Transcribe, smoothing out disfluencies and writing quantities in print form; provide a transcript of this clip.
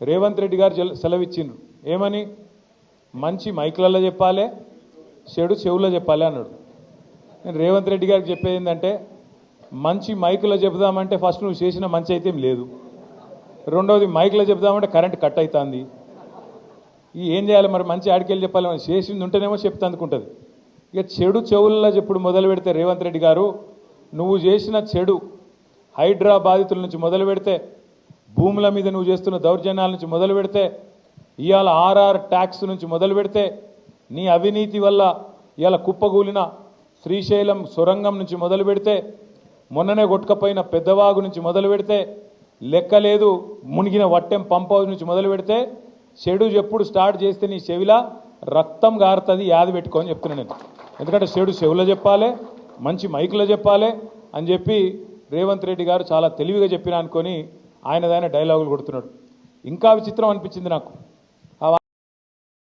రేవంత్ రెడ్డి గారు సెలవిచ్చిండ్రు ఏమని మంచి మైక్లలో చెప్పాలి చెడు చెవుల్లో చెప్పాలి అన్నాడు. నేను రేవంత్ రెడ్డి గారికి చెప్పేది ఏంటంటే మంచి మైకులో చెబుదామంటే ఫస్ట్ నువ్వు చేసిన మంచి అయితే లేదు, రెండవది మైకులో చెబుదామంటే కరెంట్ కట్ అవుతుంది. ఏం చేయాలి మరి? మంచి ఆడికెళ్ళి చెప్పాలి, మనం చేసింది ఉంటేనేమో చెప్తే అందుకుంటుంది. ఇక చెడు చెవుల్లో చెప్పుడు మొదలు పెడితే రేవంత్ రెడ్డి గారు నువ్వు చేసిన చెడు హైడ్రా బాధితుల నుంచి మొదలు పెడితే, భూముల మీద నువ్వు చేస్తున్న దౌర్జన్యాల నుంచి మొదలు పెడితే, ఇవాళ ఆర్ఆర్ ట్యాక్స్ నుంచి మొదలు పెడితే, నీ అవినీతి వల్ల ఇవాళ కుప్పగూలిన శ్రీశైలం సొరంగం నుంచి మొదలు పెడితే, మొన్ననే కొట్టుకపోయిన పెద్దవాగు నుంచి మొదలు పెడితే, లెక్కలేదు మునిగిన వట్టెం పంప్ హౌస్ నుంచి మొదలు పెడితే, చెడు ఎప్పుడు స్టార్ట్ చేస్తే నీ చెవిలా రక్తం గారుతుంది, యాది పెట్టుకోని చెప్తున్నాను నేను. ఎందుకంటే చెడు చెవులో చెప్పాలి, మంచి మైకులో చెప్పాలి అని చెప్పి రేవంత్ రెడ్డి గారు చాలా తెలివిగా చెప్పిన అనుకొని ఆయనదైన డైలాగులు కొడుతున్నాడు. ఇంకా విచిత్రం అనిపించింది నాకు.